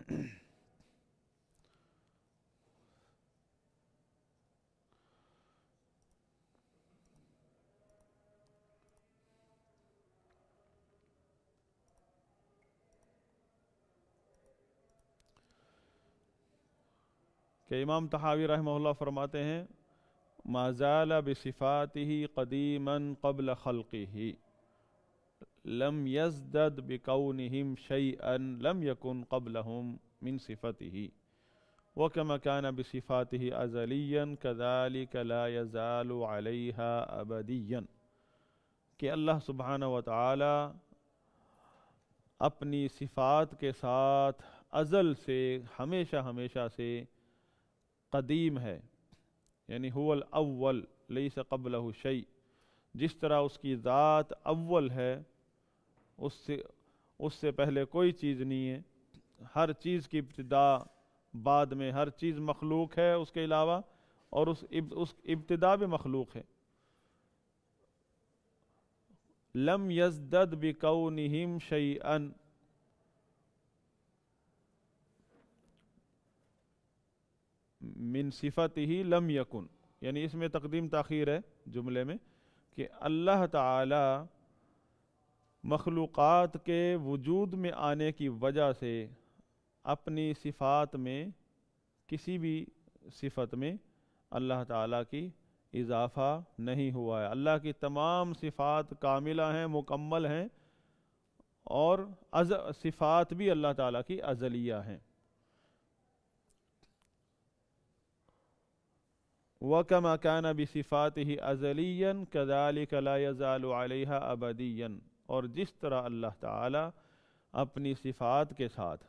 کہ امام طحاوی رحمہ اللہ فرماتے ہیں ما زال بصفاته قدیما قبل خلقه لم يزدد بكونهم شيئا لم يكن قبلهم من صفته وكما كان بصفاته أزليا كذلك لا يزال عليها أبديا، کہ اللہ سبحانہ و تعالی اپنی صفات کے ساتھ ازل سے ہمیشہ ہمیشہ سے قدیم ہے، یعنی هو الاول لیس قبلہ شیء، جس طرح اس کی ذات اول ہے، اس سے پہلے کوئی چیز نہیں ہے، ہر چیز کی ابتدا بعد میں، ہر چیز مخلوق ہے اس کے علاوہ، اور اس ابتدا بھی مخلوق ہے۔ لم یزدد بکونہم شیئا، من صفتہ لم یکن، یعنی اس میں تقدیم تاخیر ہے جملے میں، کہ اللہ تعالی مخلوقات کے وجود میں آنے کی وجہ سے اپنی صفات میں کسی بھی صفت میں اللہ تعالیٰ کی اضافہ نہیں ہوا ہے۔ اللہ کی تمام صفات کاملہ ہیں، مکمل ہیں، اور صفات بھی اللہ تعالیٰ کی ازلیہ ہیں۔ وَكَمَا كَانَ بِصِفَاتِهِ أَزَلِيًّا كَذَلِكَ لَا يَزَالُ عَلَيْهَا أَبَدِيًّا، اور جس طرح اللہ تعالیٰ اپنی صفات کے ساتھ،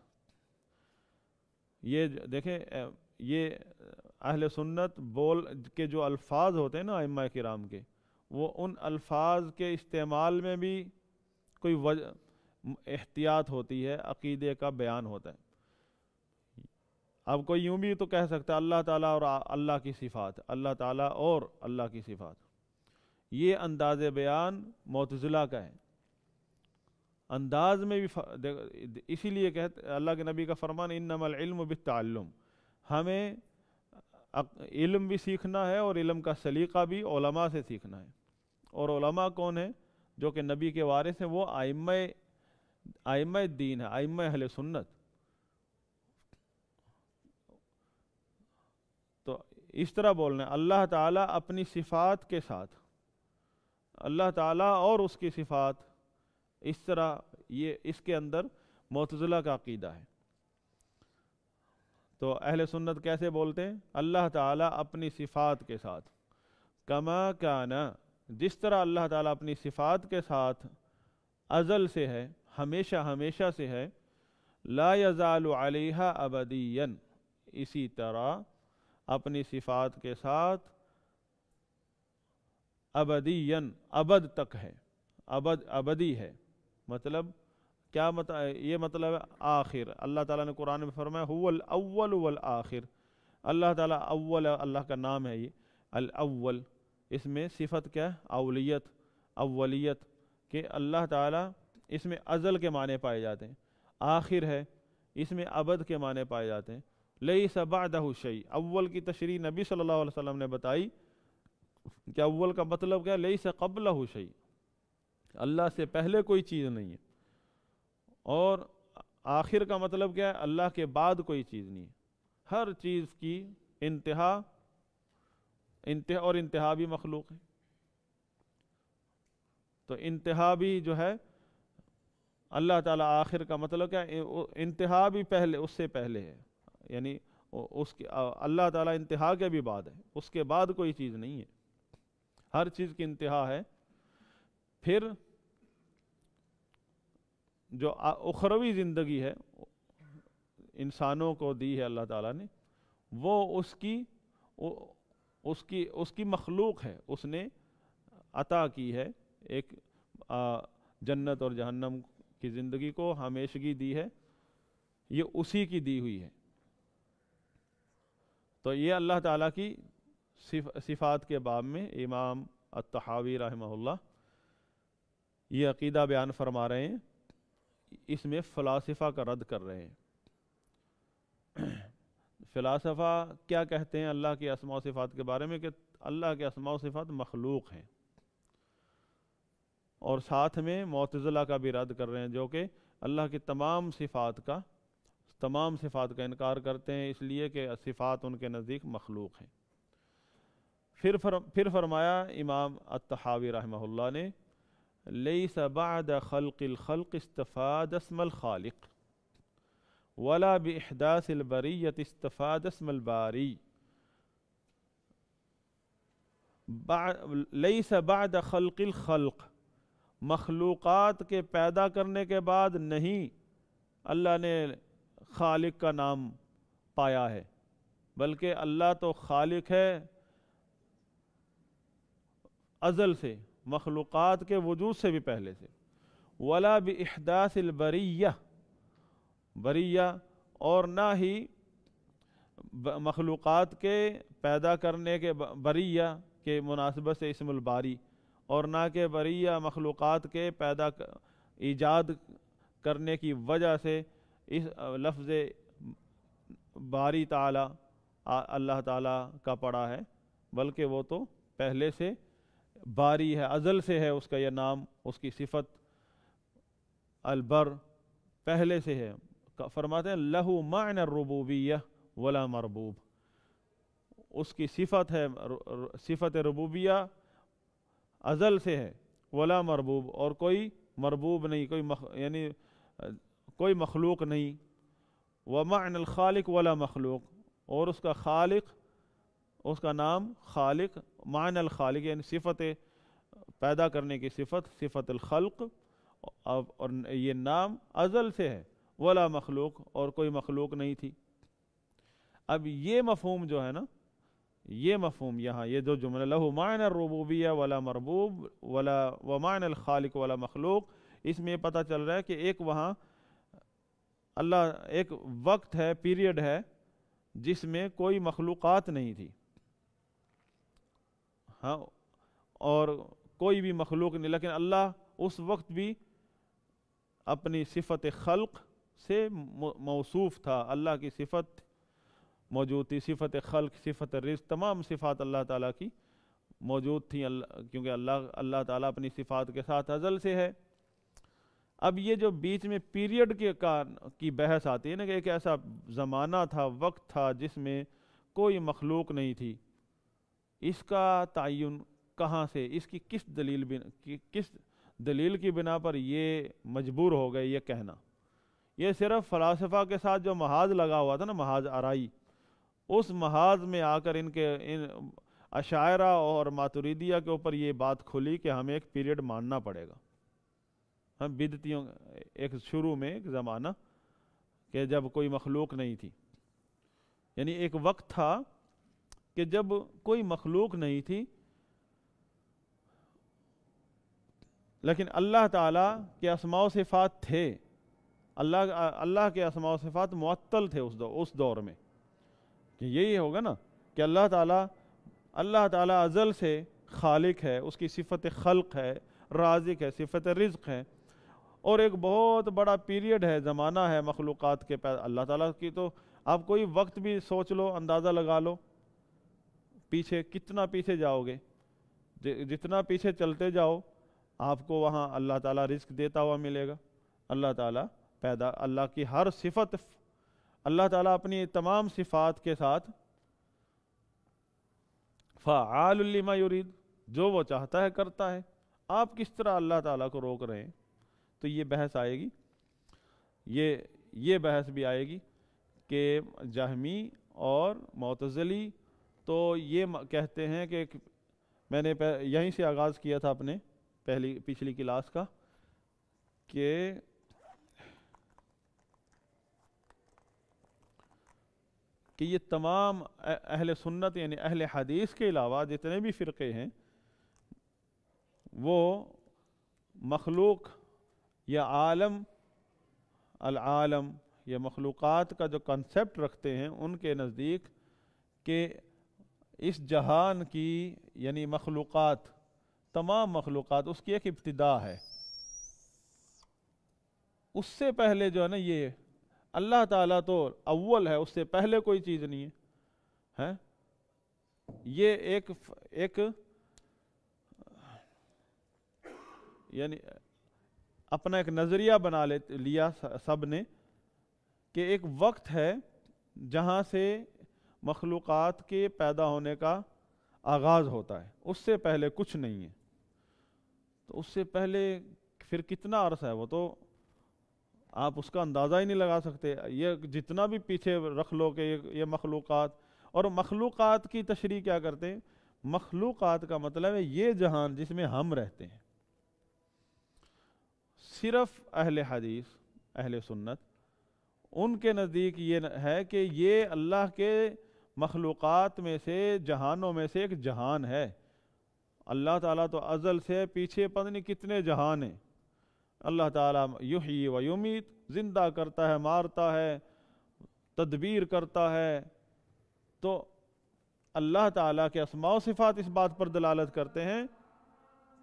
یہ دیکھیں یہ اہل سنت بول کے جو الفاظ ہوتے ہیں نا ائمہ کرام کے، وہ ان الفاظ کے استعمال میں بھی کوئی احتیاط ہوتی ہے، عقیدے کا بیان ہوتا ہے۔ اب کوئی یوں بھی تو کہہ سکتا ہے اللہ تعالیٰ اور اللہ کی صفات، اللہ تعالیٰ اور اللہ کی صفات، یہ انداز بیان معتزلہ کا ہے۔ انداز میں بھی اسی لیے کہتے اللہ کے نبی کا فرمان انما العلم بالتعلم، ہمیں علم بھی سیکھنا ہے اور علم کا سلیقہ بھی علماء سے سیکھنا ہے۔ اور علماء کون ہیں؟ جو کہ نبی کے وارث ہیں، وہ ائمہ دین ہے، ائمہ اہل سنت۔ تو اس طرح بولنا ہے اللہ تعالیٰ اپنی صفات کے ساتھ، اللہ تعالیٰ اور اس کی صفات، اس طرح یہ اس کے اندر معتزلہ کا عقیدہ ہے۔ تو اہل سنت کیسے بولتے ہیں؟ اللہ تعالیٰ اپنی صفات کے ساتھ، کما کانا، جس طرح اللہ تعالیٰ اپنی صفات کے ساتھ ازل سے ہے، ہمیشہ ہمیشہ سے ہے، لا یزال علیہا ابدیا، اسی طرح اپنی صفات کے ساتھ ابدیا، ابد تک ہے، ابدی ہے۔ مطلب کیا یہ مطلب ہے آخر، اللہ تعالیٰ نے قرآن میں فرمایا هو الاول والآخر، اللہ تعالیٰ اول، اللہ کا نام ہے یہ الاول، اس میں صفت کیا ہے؟ اولیت، اولیت، کہ اللہ تعالیٰ اس میں ازل کے معنی پائے جاتے ہیں، آخر ہے اس میں ابد کے معنی پائے جاتے ہیں، لیس بعدہ شیء، اول کی تشریح نبی صلی اللہ علیہ وسلم نے بتائی کہ اول کا مطلب کیا ہے؟ لیس قبلہ شیء، اللہ سے پہلے کوئی چیز نہیں ہے، اور آخر کا مطلب کیا ہے؟ اللہ کے بعد کوئی چیز نہیں ہے، ہر چیز کی انتہا اور انتہا بھی مخلوق ہے، تو انتہا بھی جو ہے اللہ تعالیٰ، آخر کا مطلب کیا ہے؟ انتہا بھی پہلے، اس سے پہلے ہے، یعنی اس کے اللہ تعالیٰ انتہا کے بھی بعد ہے، اس کے بعد کوئی چیز نہیں ہے، ہر چیز کی انتہا ہے۔ پھر جو اخروی زندگی ہے انسانوں کو دی ہے اللہ تعالیٰ نے، وہ اس کی مخلوق ہے، اس نے عطا کی ہے، ایک جنت اور جہنم کی زندگی کو ہمیشگی دی ہے، یہ اسی کی دی ہوئی ہے۔ تو یہ اللہ تعالیٰ کی صفات کے باب میں امام الطحاوی رحمہ اللہ یہ عقیدہ بیان فرما رہے ہیں، اس میں فلاسفہ کا رد کر رہے ہیں فلاسفہ کیا کہتے ہیں اللہ کی اسماء و صفات کے بارے میں کہ اللہ کے اسماء و صفات مخلوق ہیں، اور ساتھ میں معتزلہ کا بھی رد کر رہے ہیں جو کہ اللہ کی تمام صفات کا انکار کرتے ہیں، اس لیے کہ صفات ان کے نزدیک مخلوق ہیں۔ پھر فرمایا امام الطحاوی رحمہ اللہ نے لیس بعد خلق الخلق استفاد اسم الخالق ولا باحداث البریۃ استفاد اسم الباری، لیس بعد خلق الخلق، مخلوقات کے پیدا کرنے کے بعد نہیں اللہ نے خالق کا نام پایا ہے، بلکہ اللہ تو خالق ہے ازل سے، مخلوقات کے وجود سے بھی پہلے سے۔ ولا باحداث البریہ، بریہ اور نہ ہی مخلوقات کے پیدا کرنے کے بریہ کے مناسبت سے اسم الباری، اور نہ کہ بریہ مخلوقات کے ایجاد کرنے کی وجہ سے اس لفظ باری تعالی اللہ تعالی کا پڑا ہے، بلکہ وہ تو پہلے سے باری ہے، ازل سے ہے اس کا یہ نام، اس کی صفت البر پہلے سے ہے۔ فرماتے ہیں لہو معنی الربوبیہ ولا مربوب، اس کی صفت ہے صفت ربوبیہ ازل سے ہے، ولا مربوب، اور کوئی مربوب نہیں، کوئی مخلوق نہیں، ومعنی الخالق ولا مخلوق، اور اس کا خالق، اس کا نام خالق، معنی الخالق یعنی صفت پیدا کرنے کی صفت الخلق، اور یہ نام ازل سے ہے، ولا مخلوق، اور کوئی مخلوق نہیں تھی۔ اب یہ مفہوم جو ہے نا، یہ مفہوم یہاں یہ جو جملہ لہو معنی الربوبیہ ولا مربوب ولا ومعنی الخالق ولا مخلوق، اس میں یہ پتہ چل رہا ہے کہ ایک وہاں اللہ ایک وقت ہے، پیریڈ ہے جس میں کوئی مخلوقات نہیں تھی، ہاں، اور کوئی بھی مخلوق نہیں، لیکن اللہ اس وقت بھی اپنی صفت خلق سے موصوف تھا، اللہ کی صفت موجود تھی، صفت خلق، صفت رزق، تمام صفات اللہ تعالیٰ کی موجود تھیں، کیونکہ اللہ تعالیٰ اپنی صفات کے ساتھ ازل سے ہے۔ اب یہ جو بیچ میں پیریڈ کی بحث آتی ہے نا کہ ایک ایسا زمانہ تھا، وقت تھا جس میں کوئی مخلوق نہیں تھی، اس کا تعین کہاں سے، اس کی کس دلیل کی بنا پر یہ مجبور ہو گئے یہ کہنا؟ یہ صرف فلاسفہ کے ساتھ جو محاذ لگا ہوا تھا نا، محاذ آرائی، اس محاذ میں آ کر ان اشاعرہ اور ماتریدیہ کے اوپر یہ بات کھلی کہ ہمیں ایک پیریڈ ماننا پڑے گا، ہم بدعتیوں ایک شروع میں ایک زمانہ کہ جب کوئی مخلوق نہیں تھی، یعنی ایک وقت تھا کہ جب کوئی مخلوق نہیں تھی، لیکن اللہ تعالیٰ کے اسماء و صفات تھے، اللہ کے اسماء و صفات معطل تھے اس دور میں، کہ یہی ہوگا نا کہ اللہ تعالیٰ ازل سے خالق ہے، اس کی صفت خلق ہے، رازق ہے، صفت رزق ہے، اور ایک بہت بڑا پیریڈ ہے، زمانہ ہے مخلوقات کے اللہ تعالیٰ کی، تو آپ کوئی وقت بھی سوچ لو، اندازہ لگا لو، پیچھے کتنا پیچھے جاؤ گے، جتنا پیچھے چلتے جاؤ آپ کو وہاں اللہ تعالیٰ رزق دیتا ہوا ملے گا، اللہ تعالیٰ اللہ کی ہر صفت، اللہ تعالیٰ اپنی تمام صفات کے ساتھ فعال لما یرید، جو وہ چاہتا ہے کرتا ہے، آپ کس طرح اللہ تعالیٰ کو روک رہے ہیں؟ تو یہ بحث آئے گی، یہ بحث بھی آئے گی کہ جہمی اور معتزلی تو یہ کہتے ہیں کہ میں نے یہیں سے آغاز کیا تھا اپنے پچھلی کلاس کا، کہ یہ تمام اہل سنت یعنی اہل حدیث کے علاوہ جتنے بھی فرقے ہیں وہ مخلوق یا العالم یا مخلوقات کا جو کنسپٹ رکھتے ہیں، ان کے نزدیک کہ اس جہان کی یعنی مخلوقات، تمام مخلوقات، اس کی ایک ابتدا ہے، اس سے پہلے جو ہے نا یہ اللہ تعالیٰ تو اول ہے، اس سے پہلے کوئی چیز نہیں ہے. یہ ایک یعنی اپنا ایک نظریہ بنا لیا سب نے کہ ایک وقت ہے جہاں سے مخلوقات کے پیدا ہونے کا آغاز ہوتا ہے، اس سے پہلے کچھ نہیں ہے. تو اس سے پہلے پھر کتنا عرصہ ہے وہ تو آپ اس کا اندازہ ہی نہیں لگا سکتے. یہ جتنا بھی پیچھے رکھ لو کہ یہ مخلوقات، اور مخلوقات کی تشریح کیا کرتے ہیں؟ مخلوقات کا مطلب ہے یہ جہان جس میں ہم رہتے ہیں. صرف اہل حدیث، اہل سنت، ان کے نزدیک یہ ہے کہ یہ اللہ کے مخلوقات میں سے، جہانوں میں سے ایک جہان ہے. اللہ تعالیٰ تو ازل سے پیچھے پتہ نہیں کتنے جہان ہیں. اللہ تعالیٰ یحیی و یمیت، زندہ کرتا ہے، مارتا ہے، تدبیر کرتا ہے. تو اللہ تعالیٰ کے اسماء و صفات اس بات پر دلالت کرتے ہیں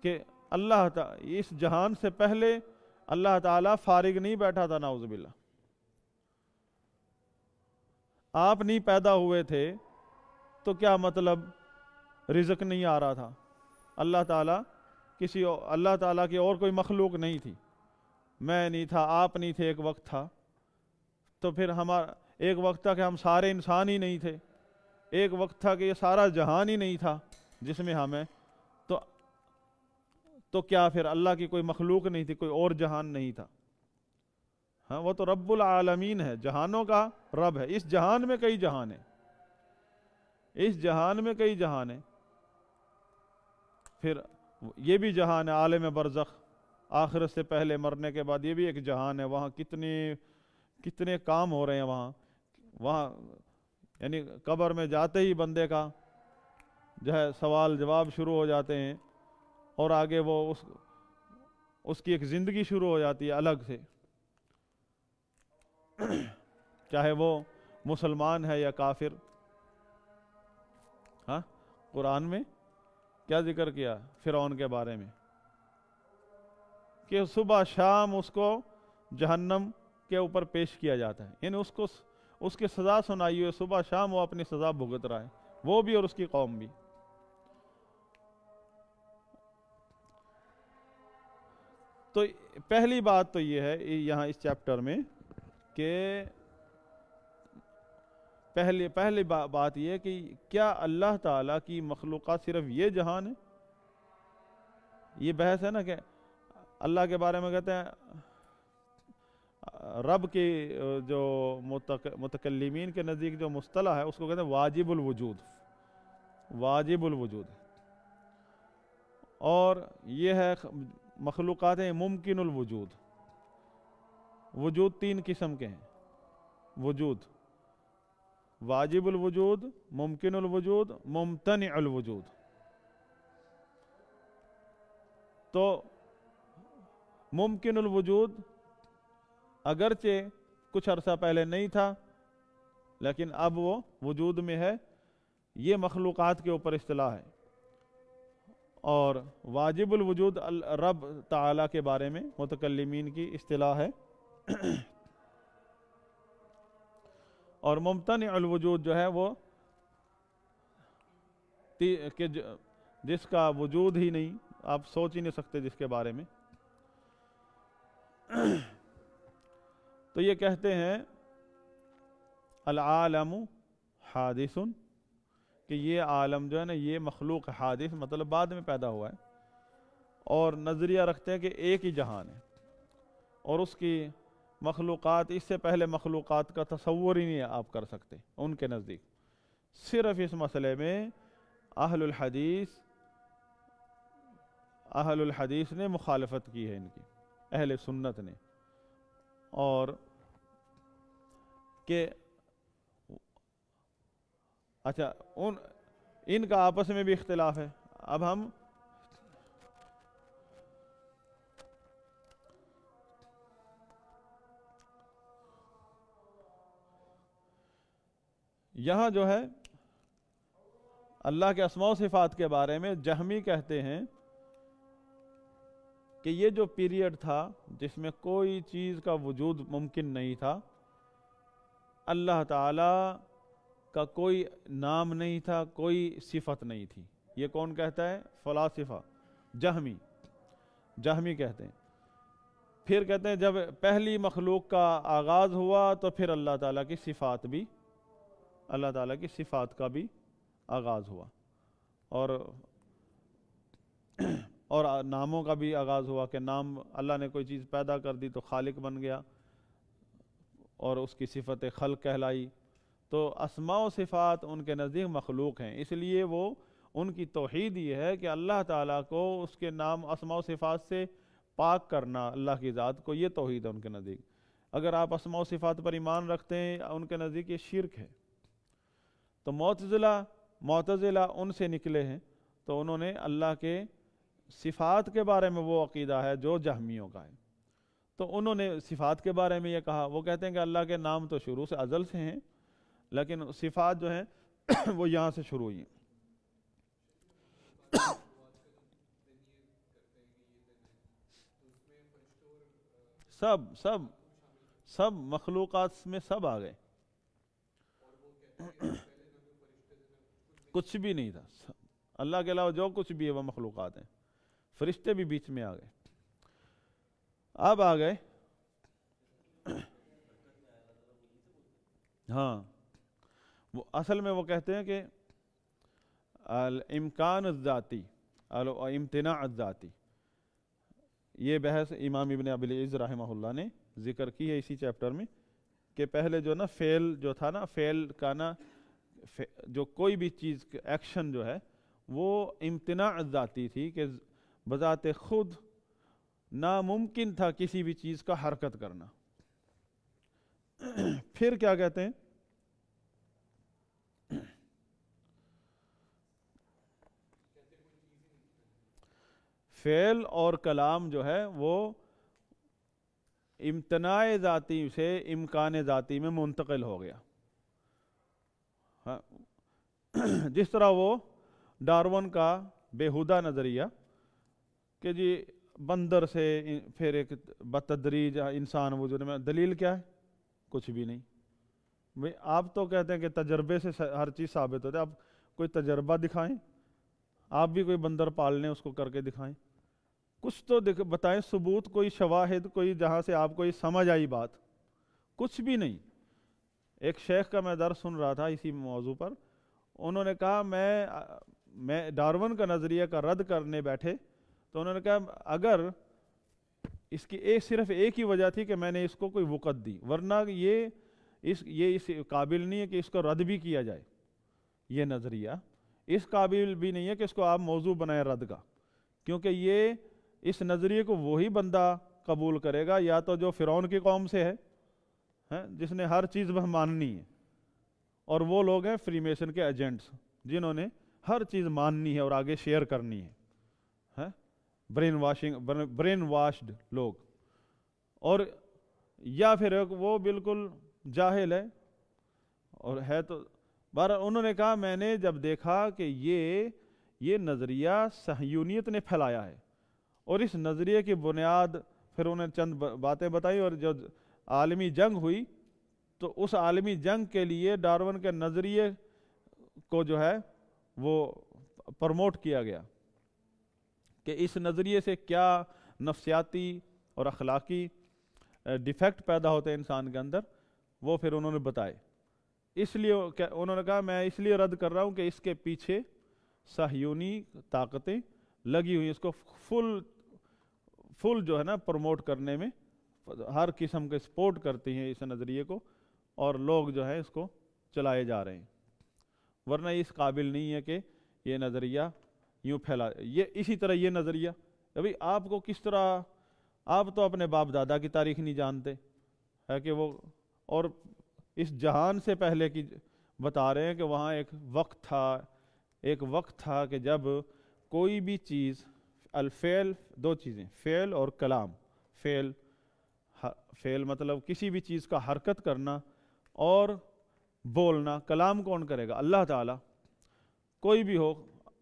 کہ اللہ تعالیٰ اس جہان سے پہلے اللہ تعالیٰ فارغ نہیں بیٹھا تھا. نعوذ باللہ، آپ نہیں پیدا ہوئے تھے تو کیا مطلب رزق نہیں آ رہا تھا؟ اللہ تعالیٰ اللہ تعالیٰ کی اور کوئی مخلوق نہیں تھی. میں نہیں تھا، آپ نہیں تھے، ایک وقت تھا. تو پھر ایک وقت تھا کہ ہم سارے انسان ہی نہیں تھے، ایک وقت تھا کہ یہ سارا جہان ہی نہیں تھا جس میں ہمیں. تو کیا پھر اللہ کی کوئی مخلوق نہیں تھی، کوئی اور جہان نہیں تھا؟ ہاں، وہ تو رب العالمین ہے، جہانوں کا رب ہے. اس جہان میں کئی جہان ہیں، اس جہان میں کئی جہان ہیں. پھر یہ بھی جہان ہے عالم برزخ، آخرت سے پہلے مرنے کے بعد یہ بھی ایک جہان ہے. وہاں کتنے کام ہو رہے ہیں وہاں یعنی قبر میں جاتے ہی بندے کا جو ہے سوال جواب شروع ہو جاتے ہیں، اور آگے وہ اس کی ایک زندگی شروع ہو جاتی ہے الگ سے، چاہے وہ مسلمان ہے یا کافر. ہاں، قرآن میں کیا ذکر کیا فرعون کے بارے میں کہ صبح شام اس کو جہنم کے اوپر پیش کیا جاتا ہے. یعنی اس کی سزا سنائی ہوئی، صبح شام وہ اپنی سزا بھگت رہا ہے، وہ بھی اور اس کی قوم بھی. تو پہلی بات تو یہ ہے یہاں اس چیپٹر میں کہ پہلی بات یہ کہ کیا اللہ تعالیٰ کی مخلوقات صرف یہ جہان ہے؟ یہ بحث ہے نا کہ اللہ کے بارے میں کہتے ہیں رب کی جو متکلمین کے نزدیک جو مصطلح ہے اس کو کہتے ہیں واجب الوجود، واجب الوجود. اور یہ ہے مخلوقات ہیں ممکن الوجود. وجود تین قسم کے ہیں، وجود واجب الوجود، ممکن الوجود، ممتنع الوجود. تو ممکن الوجود اگرچہ کچھ عرصہ پہلے نہیں تھا لیکن اب وہ وجود میں ہے، یہ مخلوقات کے اوپر اصطلاح ہے. اور واجب الوجود رب تعالیٰ کے بارے میں متکلمین کی اصطلاح ہے. اور ممتنع الوجود جو ہے وہ کہ جس کا وجود ہی نہیں، آپ سوچ ہی نہیں سکتے جس کے بارے میں. تو یہ کہتے ہیں العالم حادث، کہ یہ عالم جو ہے نا یہ مخلوق حادث مطلب بعد میں پیدا ہوا ہے. اور نظریہ رکھتے ہیں کہ ایک ہی جہان ہے اور اس کی مخلوقات، اس سے پہلے مخلوقات کا تصور ہی نہیں آپ کر سکتے ان کے نزدیک. صرف اس مسئلے میں اہل الحدیث نے مخالفت کی ہے ان کی، اہل سنت نے. اور کہ اچھا ان کا آپس میں بھی اختلاف ہے. اب ہم یہاں جو ہے اللہ کے اسماء و صفات کے بارے میں جہمی کہتے ہیں کہ یہ جو پیریڈ تھا جس میں کوئی چیز کا وجود ممکن نہیں تھا، اللہ تعالیٰ کا کوئی نام نہیں تھا، کوئی صفت نہیں تھی. یہ کون کہتا ہے؟ فلاسفہ، جہمی کہتے ہیں. پھر کہتے ہیں جب پہلی مخلوق کا آغاز ہوا تو پھر اللہ تعالیٰ کی صفات کا بھی آغاز ہوا، اور ناموں کا بھی آغاز ہوا کہ نام اللہ نے کوئی چیز پیدا کر دی تو خالق بن گیا اور اس کی صفت خلق کہلائی. تو اسماء و صفات ان کے نزدیک مخلوق ہیں، اس لیے وہ ان کی توحید یہ ہے کہ اللہ تعالیٰ کو اس کے نام اسماء و صفات سے پاک کرنا، اللہ کی ذات کو، یہ توحید ہے ان کے نزدیک. اگر آپ اسماء و صفات پر ایمان رکھتے ہیں ان کے نزدیک یہ شرک ہے. تو معتزلہ ان سے نکلے ہیں، تو انہوں نے اللہ کے صفات کے بارے میں وہ عقیدہ ہے جو جہمیوں کا ہے. تو انہوں نے صفات کے بارے میں یہ کہا، وہ کہتے ہیں کہ اللہ کے نام تو شروع سے ازل سے ہیں، لیکن صفات جو ہیں وہ یہاں سے شروع ہوئی ہیں. سب مخلوقات میں سب آ گئے، کچھ بھی نہیں تھا. اللہ کے علاوہ جو کچھ بھی ہے وہ مخلوقات ہیں. فرشتے بھی بیچ میں آ گئے. اب آ گئے ہاں، وہ اصل میں وہ کہتے ہیں کہ الامکان الذاتی امتناع الذاتی. یہ بحث امام ابن ابی العز رحمہ اللہ نے ذکر کی ہے اسی چیپٹر میں، کہ پہلے جو نا فعل جو تھا نا، فعل کا نا جو کوئی بھی چیز ایکشن جو ہے وہ امتناع ذاتی تھی، کہ بذات خود ناممکن تھا کسی بھی چیز کا حرکت کرنا. پھر کیا کہتے ہیں؟ فعل اور کلام جو ہے وہ امتناع ذاتی سے امکان ذاتی میں منتقل ہو گیا. جس طرح وہ ڈارون کا بےہودہ نظریہ کہ جی بندر سے پھر ایک بتدریج انسان وجود میں، دلیل کیا ہے؟ کچھ بھی نہیں. بھئی آپ تو کہتے ہیں کہ تجربے سے ہر چیز ثابت ہوتا ہے، آپ کوئی تجربہ دکھائیں، آپ بھی کوئی بندر پال لیں، اس کو کر کے دکھائیں، کچھ تو بتائیں ثبوت، کوئی شواہد، کوئی جہاں سے آپ کو یہ سمجھ آئی بات. کچھ بھی نہیں. ایک شیخ کا میں درس سن رہا تھا اسی موضوع پر، انہوں نے کہا میں ڈارون کا نظریہ کا رد کرنے بیٹھے تو انہوں نے کہا اگر اس کی صرف ایک ہی وجہ تھی کہ میں نے اس کو کوئی وقت دی، ورنہ یہ اس قابل نہیں ہے کہ اس کو رد بھی کیا جائے. یہ نظریہ اس قابل بھی نہیں ہے کہ اس کو آپ موضوع بنائیں رد کا، کیونکہ یہ اس نظریے کو وہی بندہ قبول کرے گا یا تو جو فرعون کی قوم سے ہے جس نے ہر چیز وہ ماننی ہے، اور وہ لوگ ہیں فری میسن کے ایجنٹس جنہوں نے ہر چیز ماننی ہے اور آگے شیئر کرنی ہے، برین واشڈ لوگ. اور یا پھر وہ بالکل جاہل ہے اور ہے تو بہرحال انہوں نے کہا میں نے جب دیکھا کہ یہ نظریہ صہیونیت نے پھیلایا ہے، اور اس نظریے کی بنیاد پھر انہوں نے چند باتیں بتائی، اور جو عالمی جنگ ہوئی تو اس عالمی جنگ کے لیے ڈارون کے نظریے کو جو ہے وہ پروموٹ کیا گیا کہ اس نظریے سے کیا نفسیاتی اور اخلاقی ڈیفیکٹ پیدا ہوتے ہیں انسان کے اندر، وہ پھر انہوں نے بتائے. اس لیے انہوں نے کہا میں اس لیے رد کر رہا ہوں کہ اس کے پیچھے صہیونی طاقتیں لگی ہوئی، اس کو فل جو ہے نا پروموٹ کرنے میں ہر قسم کے سپورٹ کرتی ہیں اس نظریے کو، اور لوگ جو ہے اس کو چلائے جا رہے ہیں، ورنہ اس قابل نہیں ہے کہ یہ نظریہ یوں پھیلا. یہ اسی طرح یہ نظریہ ابھی آپ کو کس طرح، آپ تو اپنے باپ دادا کی تاریخ نہیں جانتے ہے کہ وہ، اور اس جہان سے پہلے کی بتا رہے ہیں کہ وہاں ایک وقت تھا کہ جب کوئی بھی چیز الفعل، دو چیزیں فعل اور کلام. فعل مطلب کسی بھی چیز کا حرکت کرنا اور بولنا. کلام کون کرے گا؟ اللہ تعالیٰ. کوئی بھی ہو،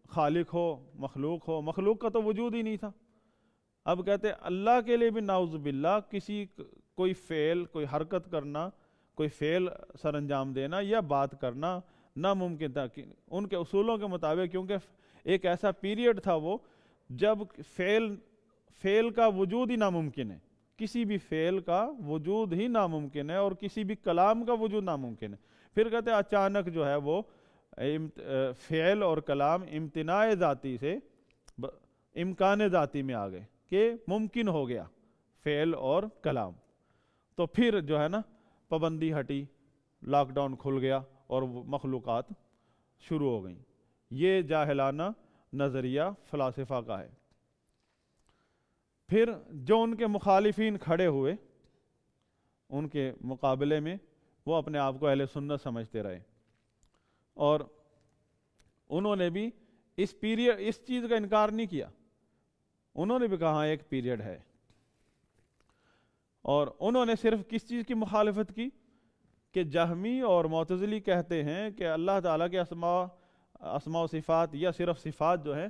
خالق ہو، مخلوق کا تو وجود ہی نہیں تھا. اب کہتے ہیں اللہ کے لیے بھی نعوذ باللہ کوئی فعل، کوئی حرکت کرنا، کوئی فعل سر انجام دینا یا بات کرنا ناممکن تھا ان کے اصولوں کے مطابق، کیونکہ ایک ایسا پیریڈ تھا وہ جب فعل کا وجود ہی ناممکن ہے، کسی بھی فعل کا وجود ہی ناممکن ہے اور کسی بھی کلام کا وجود ناممکن ہے۔ پھر کہتے ہیں اچانک جو ہے وہ فعل اور کلام امتناع ذاتی سے امکان ذاتی میں آ گئے کہ ممکن ہو گیا فعل اور کلام، تو پھر جو ہے نا پابندی ہٹی، لاک ڈاؤن کھل گیا اور مخلوقات شروع ہو گئیں۔ یہ جاہلانہ نظریہ فلاسفہ کا ہے۔ پھر جو ان کے مخالفین کھڑے ہوئے ان کے مقابلے میں، وہ اپنے آپ کو اہل سنت سمجھتے رہے، اور انہوں نے بھی اس چیز کا انکار نہیں کیا، انہوں نے بھی کہا ایک پیریڈ ہے، اور انہوں نے صرف کس چیز کی مخالفت کی کہ جہمی اور معتزلی کہتے ہیں کہ اللہ تعالیٰ کے اسماء و صفات یا صرف صفات جو ہیں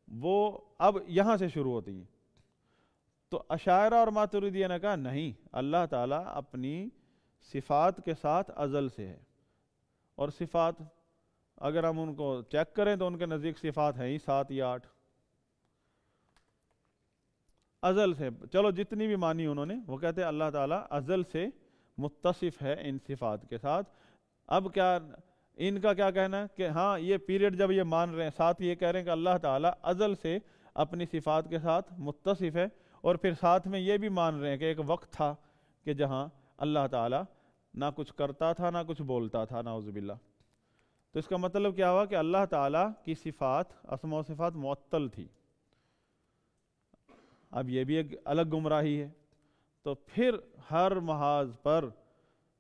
وہ اب یہاں سے شروع ہوتی ہیں، تو اشاعرہ اور ماتریدیہ نے کہا نہیں، اللہ تعالیٰ اپنی صفات کے ساتھ ازل سے ہے، اور صفات اگر ہم ان کو چیک کریں تو ان کے نزدیک صفات ہیں ہی 7 یا 8 ازل سے۔ چلو جتنی بھی مانی انہوں نے، وہ کہتے ہیں اللہ تعالیٰ ازل سے متصف ہے ان صفات کے ساتھ۔ اب کیا ان کا کیا کہنا ہے کہ ہاں یہ پیریڈ جب یہ مان رہے ہیں، ساتھ یہ کہہ رہے ہیں کہ اللہ تعالیٰ ازل سے اپنی صفات کے ساتھ متصف ہے، اور پھر ساتھ میں یہ بھی مان رہے ہیں کہ ایک وقت تھا کہ جہاں اللہ تعالیٰ نہ کچھ کرتا تھا نہ کچھ بولتا تھا، نعوذ باللہ۔ تو اس کا مطلب کیا ہوا کہ اللہ تعالیٰ کی صفات، اسماء و صفات معطل تھی۔ اب یہ بھی ایک الگ گمراہی ہے۔ تو پھر ہر محاذ پر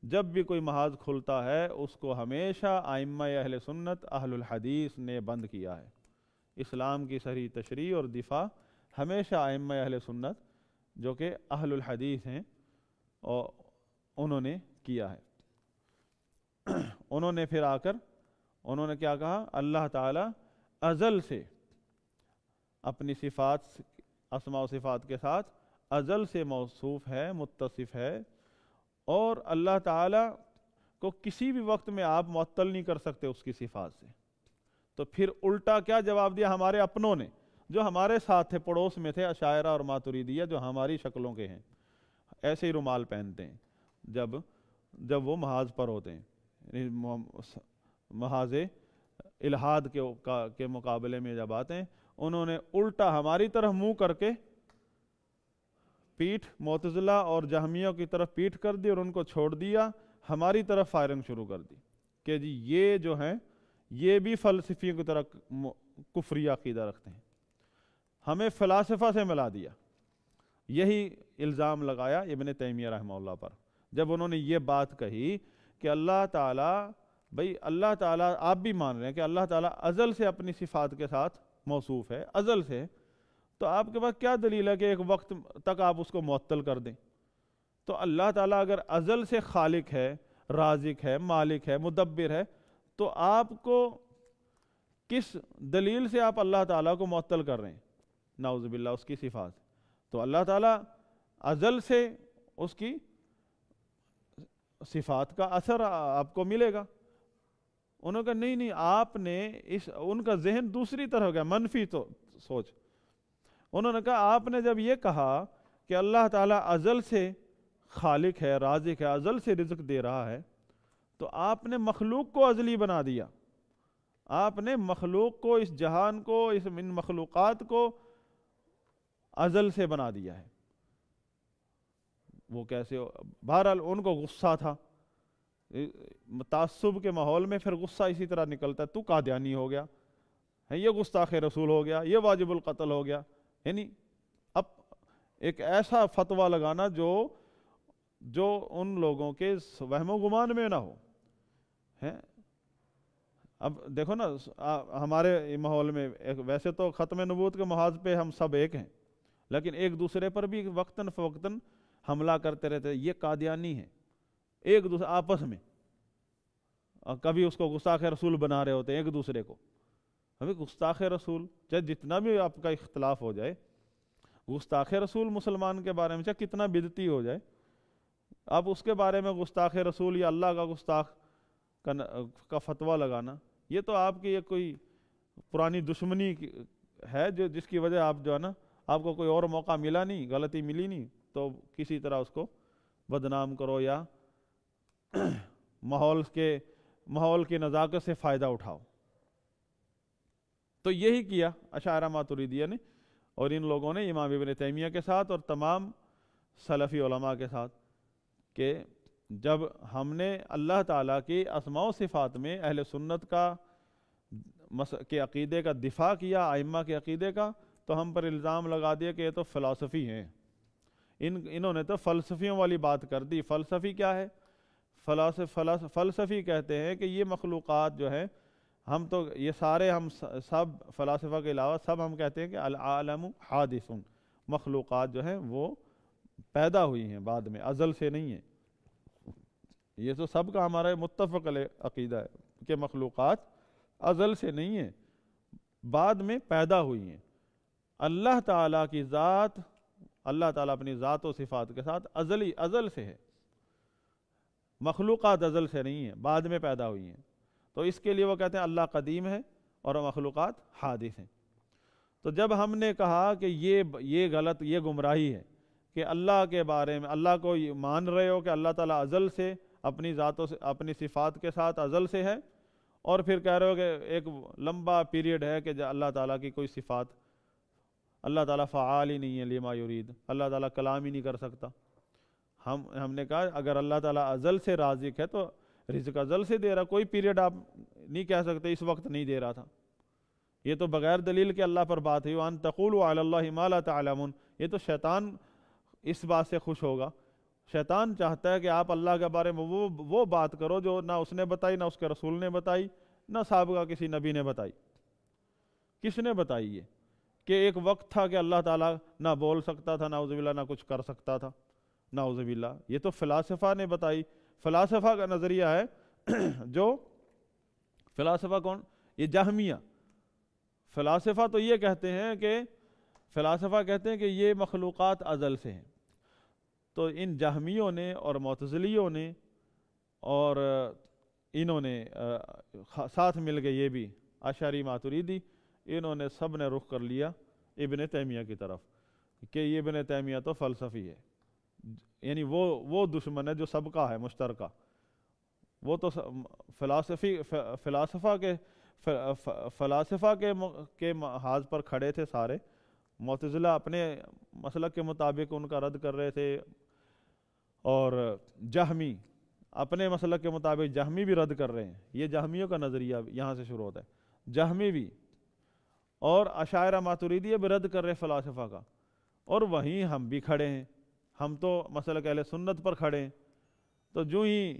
جب بھی کوئی محاذ کھلتا ہے اس کو ہمیشہ ائمہ اہل سنت اہل الحدیث نے بند کیا ہے۔ اسلام کی صحیح تشریح اور دفاع ہمیشہ ائمہ اہل سنت جو کہ اہل الحدیث ہیں اور انہوں نے کیا ہے۔ انہوں نے پھر آ کر انہوں نے کیا کہا؟ اللہ تعالیٰ ازل سے اپنی صفات، اسماء و صفات کے ساتھ ازل سے موصوف ہے، متصف ہے، اور اللہ تعالیٰ کو کسی بھی وقت میں آپ معطل نہیں کر سکتے اس کی صفات سے۔ تو پھر الٹا کیا جواب دیا ہمارے اپنوں نے جو ہمارے ساتھ تھے، پڑوس میں تھے، اشاعرہ اور ماتریدیہ جو ہماری شکلوں کے ہیں، ایسے ہی رومال پہنتے ہیں جب وہ محاذ پر ہوتے ہیں، محاذ الہاد کے مقابلے میں جب آتے ہیں، انہوں نے الٹا ہماری طرف منہ کر کے پیٹھ معتزلہ اور جہمیوں کی طرف پیٹھ کر دی اور ان کو چھوڑ دیا، ہماری طرف فائرنگ شروع کر دی کہ جی یہ جو ہیں یہ بھی فلسفیوں کی طرح کفری عقیدہ رکھتے ہیں، ہمیں فلاسفہ سے ملا دیا۔ یہی الزام لگایا ابن تیمیہ رحمہ اللہ پر جب انہوں نے یہ بات کہی کہ اللہ تعالیٰ، بھئی اللہ تعالیٰ آپ بھی مان رہے ہیں کہ اللہ تعالیٰ ازل سے اپنی صفات کے ساتھ موصوف ہے، ازل سے، تو آپ کے پاس کیا دلیل ہے کہ ایک وقت تک آپ اس کو معطل کر دیں؟ تو اللہ تعالیٰ اگر ازل سے خالق ہے، رازق ہے، مالک ہے، مدبر ہے، تو آپ کو کس دلیل سے آپ اللہ تعالیٰ کو معطل کر رہے ہیں؟ نعوذ باللہ اس کی صفات۔ تو اللہ تعالیٰ ازل سے اس کی صفات کا اثر آپ کو ملے گا۔ انہوں نے کہا نہیں آپ نے ان کا ذہن دوسری طرح ہو گیا، منفی تو سوچ۔ انہوں نے کہا آپ نے جب یہ کہا کہ اللہ تعالیٰ ازل سے خالق ہے، رازق ہے، ازل سے رزق دے رہا ہے، تو آپ نے مخلوق کو ازلی بنا دیا، آپ نے مخلوق کو، اس جہان کو، ان مخلوقات کو ازل سے بنا دیا ہے۔ وہ کیسے ہو؟ بہرحال ان کو غصہ تھا، تعصب کے ماحول میں پھر غصہ اسی طرح نکلتا ہے، تو قادیانی ہو گیا، یہ گستاخ رسول ہو گیا، یہ واجب القتل ہو گیا، یعنی اب ایک ایسا فتویٰ لگانا جو ان لوگوں کے وہم و گمان میں نہ ہو۔ اب دیکھو نا ہمارے ماحول میں ویسے تو ختم نبوت کے محاذ پہ ہم سب ایک ہیں، لیکن ایک دوسرے پر بھی وقتاً فوقتاً حملہ کرتے رہتے، یہ قادیانی ہیں، ایک دوسرے آپس میں، کبھی اس کو گستاخ رسول بنا رہے ہوتے ہیں ایک دوسرے کو۔ ابھی گستاخ رسول چاہے جتنا بھی آپ کا اختلاف ہو جائے، گستاخ رسول مسلمان کے بارے میں چاہے کتنا بدعتی ہو جائے، اب اس کے بارے میں گستاخ رسول یا اللہ کا گستاخ کا فتویٰ لگانا، یہ تو آپ کی کوئی پرانی دشمنی ہے جو جس کی وجہ آپ جو ہے نا آپ کو کوئی اور موقع ملا نہیں، غلطی ملی نہیں، تو کسی طرح اس کو بدنام کرو یا ماحول کی نزاکت سے فائدہ اٹھاؤ۔ تو یہی کیا اشاعرہ ماتریدیہ نے، اور ان لوگوں نے امام ابن تیمیہ کے ساتھ اور تمام سلفی علماء کے ساتھ، کہ جب ہم نے اللہ تعالیٰ کی اسماء و صفات میں اہل سنت کے عقیدے کا دفاع کیا، ائمہ کے عقیدے کا، تو ہم پر الزام لگا دیا کہ یہ تو فلسفی ہیں، انہوں نے تو فلسفیوں والی بات کر دی۔ فلسفی کیا ہے؟ فلسفی کہتے ہیں کہ یہ مخلوقات جو ہیں، ہم تو یہ سارے ہم سب فلاسفہ کے علاوہ سب ہم کہتے ہیں کہ العالم حادث، مخلوقات جو ہیں وہ پیدا ہوئی ہیں بعد میں، ازل سے نہیں ہیں۔ یہ تو سب کا ہمارا متفق عقیدہ ہے کہ مخلوقات ازل سے نہیں ہیں، بعد میں پیدا ہوئی ہیں۔ اللہ تعالیٰ کی ذات، اللہ تعالیٰ اپنی ذات و صفات کے ساتھ ازل سے ہے، مخلوقات ازل سے نہیں ہیں، بعد میں پیدا ہوئی ہیں۔ تو اس کے لیے وہ کہتے ہیں اللہ قدیم ہے اور مخلوقات حادث ہیں۔ تو جب ہم نے کہا کہ یہ غلط، یہ گمراہی ہے کہ اللہ کے بارے میں اللہ کو مان رہے ہو کہ اللہ تعالیٰ ازل سے اپنی ذاتوں سے اپنی صفات کے ساتھ ازل سے ہے، اور پھر کہہ رہے ہو کہ ایک لمبا پیریڈ ہے کہ اللہ تعالیٰ کی کوئی صفات، اللہ تعالیٰ فعال ہی نہیں ہے لما یرید، اللہ تعالیٰ کلام ہی نہیں کر سکتا۔ ہم نے کہا اگر اللہ تعالیٰ ازل سے رازق ہے تو رزق ازل سے دے رہا، کوئی پیریڈ آپ نہیں کہہ سکتے اس وقت نہیں دے رہا تھا۔ یہ تو بغیر دلیل کے اللہ پر بات ہے، وَأَن تَقُولُوا عَلَى اللَّهِ مَا لَا تَعْلَمُونَ، یہ تو شیطان اس بات سے خوش ہوگا۔ شیطان چاہتا ہے کہ آپ اللہ کے بارے میں وہ بات کرو جو نہ اس نے بتائی، نہ اس کے رسول نے بتائی، نہ سابقہ کسی نبی نے بتائی۔ کس نے بتائی؟ یہ کہ ایک وقت تھا کہ اللہ تعالیٰ نہ بول سکتا تھا، نعوذ باللہ، نہ کچھ کر سکتا تھا، نعوذ باللہ۔ یہ تو فلاسفہ نے بتائی۔ فلاسفہ کا نظریہ ہے جو فلاسفہ کون؟ یہ جہمیہ۔ فلاسفہ تو یہ کہتے ہیں کہ یہ مخلوقات ازل سے ہیں۔ تو ان جہمیوں نے اور معتزلیوں نے اور انہوں نے ساتھ مل کے یہ بھی اشعری ماتریدی، انہوں نے سب نے رخ کر لیا ابن تیمیہ کی طرف کہ یہ ابن تیمیہ تو فلسفی ہے، یعنی وہ دشمن ہے جو سب کا ہے مشترکہ۔ وہ تو فلاسفہ کے محاذ پر کھڑے تھے سارے۔ معتزلہ اپنے مسلک کے مطابق ان کا رد کر رہے تھے، اور جہمی اپنے مسلک کے مطابق جہمی بھی رد کر رہے ہیں۔ یہ جہمیوں کا نظریہ یہاں سے شروع ہوتا ہے، جہمی بھی، اور اشاعرہ ماتریدیہ بھی رد کر رہے فلاسفہ کا، اور وہیں ہم بھی کھڑے ہیں۔ ہم تو مسلک اہل سنت پر کھڑے ہیں۔ تو جو ہی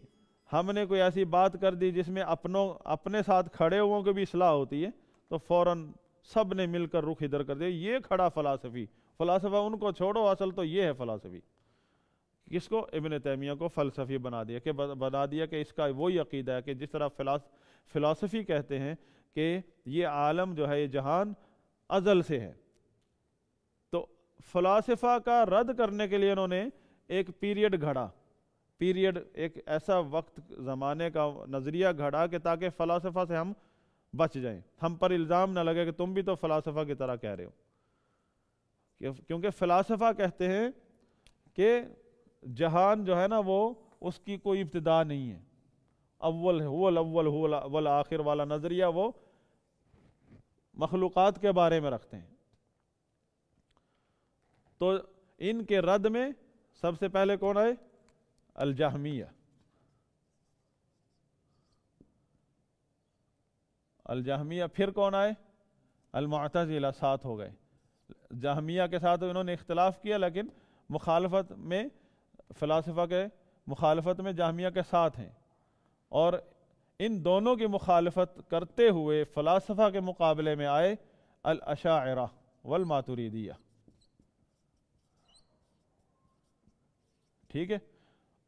ہم نے کوئی ایسی بات کر دی جس میں اپنے ساتھ کھڑے ہوئوں کی بھی اصلاح ہوتی ہے، تو فوراً سب نے مل کر رخ ادھر کر دیا، یہ کھڑا فلاسفہ ان کو چھوڑو، اصل تو یہ ہے فلسفی۔ کس کو؟ ابن تیمیہ کو فلسفی بنا دیا کہ اس کا وہی عقیدہ ہے کہ جس طرح فلسفی کہتے ہیں کہ یہ عالم جو ہے، یہ جہان ازل سے ہے، تو فلاسفہ کا رد کرنے کے لیے انہوں نے ایک پیریڈ گھڑا، ایک ایسا وقت زمانے کا نظریہ گھڑا کہ تاکہ فلاسفہ سے ہم بچ جائیں، ہم پر الزام نہ لگے کہ تم بھی تو فلاسفہ کی طرح کہہ رہے ہو۔ کیونکہ فلاسفہ کہتے ہیں کہ جہان جو ہے نا، وہ اس کی کوئی ابتدا نہیں ہے، اول والآخر والا نظریہ وہ مخلوقات کے بارے میں رکھتے ہیں۔ تو ان کے رد میں سب سے پہلے کون آئے؟ الجہمیہ۔ پھر کون آئے؟ المعتزلہ، ساتھ ہو گئے۔ جہمیہ کے ساتھ انہوں نے اختلاف کیا، لیکن مخالفت میں فلاسفہ کے مخالفت میں جہمیہ کے ساتھ ہیں، اور ان دونوں کی مخالفت کرتے ہوئے فلاسفہ کے مقابلے میں آئے الاشاعرہ والماتریدیہ۔ ٹھیک ہے؟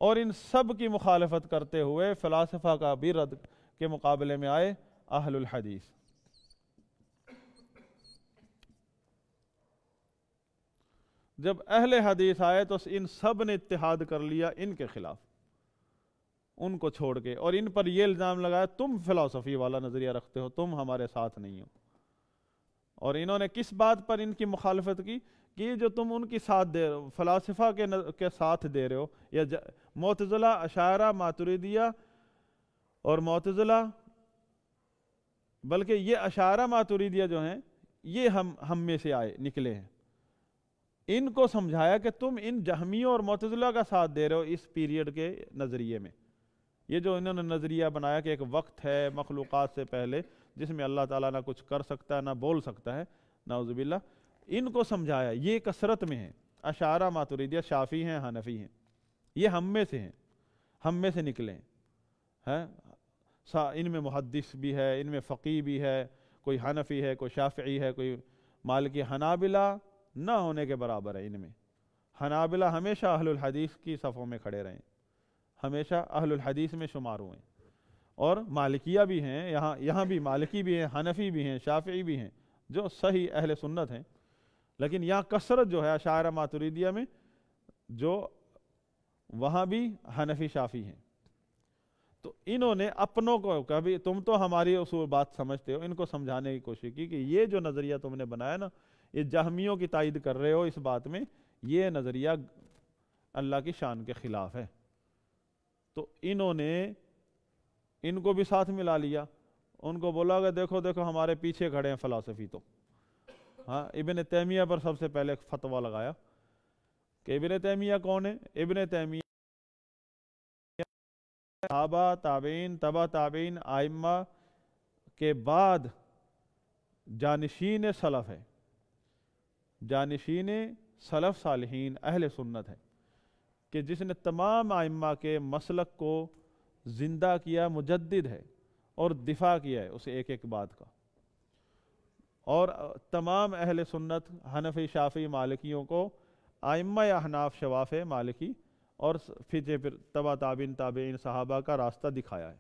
اور ان سب کی مخالفت کرتے ہوئے فلاسفہ کا بھی رد کے مقابلے میں آئے اہل الحدیث۔ جب اہل حدیث آئے تو ان سب نے اتحاد کر لیا ان کے خلاف، ان کو چھوڑ کے، اور ان پر یہ الزام لگایا تم فلسفی والا نظریہ رکھتے ہو، تم ہمارے ساتھ نہیں ہو۔ اور انہوں نے کس بات پر ان کی مخالفت کی کہ جو تم ان کی ساتھ دے رہے ہو، فلاسفہ کے ساتھ دے رہے ہو، یا معتزلہ، اشاعرہ، ماتریدیہ اور معتزلہ، بلکہ یہ اشاعرہ ماتریدیہ جو ہیں یہ ہم میں سے نکلے ہیں، ان کو سمجھایا کہ تم ان جہمیوں اور معتزلہ کا ساتھ دے رہے ہو اس پیریڈ کے نظریے میں۔ یہ جو انہوں نے نظریہ بنایا کہ ایک وقت ہے مخلوقات سے پہلے جس میں اللہ تعالیٰ نہ کچھ کر سکتا ہے نہ بول سکتا ہے، نعوذ باللہ، ان کو سمجھایا۔ یہ کثرت میں ہیں، اشاعرہ، ماتریدیہ، شافعی ہیں، حنفی ہیں، یہ ہم میں سے ہیں، ہم میں سے نکلے ہیں۔ ان میں محدث بھی ہے، ان میں فقیہ بھی ہے، کوئی حنفی ہے، کوئی شافعی ہے، کوئی مالکی۔ حنابلہ نہ ہونے کے برابر ہے ان میں۔ حنابلہ ہمیشہ اہل الحدیث کی صفوں میں کھڑے رہے، ہمیشہ اہل الحدیث میں شمار ہوئے، اور مالکیہ بھی ہیں، یہاں بھی مالکی بھی ہیں، حنفی بھی ہیں، شافعی بھی ہیں جو صحیح اہل سنت ہیں، لیکن یہاں کثرت جو ہے اشاعرہ ماتریدیہ میں، جو وہاں بھی حنفی شافعی ہیں۔ تو انہوں نے اپنوں کو کبھی تم تو ہماری اصول بات سمجھتے ہو، ان کو سمجھانے کی کوشش کی کہ یہ جو نظریہ تم نے بنایا نا، یہ جہمیوں کی تائید کر رہے ہو اس بات میں، یہ نظریہ اللہ کی شان کے خلاف ہے۔ تو انہوں نے ان کو بھی ساتھ ملا لیا، ان کو بولا کہ دیکھو ہمارے پیچھے کھڑے ہیں فلسفی۔ تو ہاں، ابن تیمیہ پر سب سے پہلے فتویٰ لگایا کہ ابن تیمیہ کون ہے؟ ابن تیمیہ صحابہ، تابعین، تبع تابعین، ائمہ کے بعد جانشین سلف ہے، جانشین سلف صالحین اہل سنت ہے، کہ جس نے تمام ائمہ کے مسلک کو زندہ کیا، مجدد ہے اور دفاع کیا ہے اس ایک ایک بات کا، اور تمام اہل سنت حنفی، شافعی، مالکیوں کو ائمہ یا احناف، شوافع، مالکی اور پھر تبع تابعین، تابعین، صحابہ کا راستہ دکھایا ہے۔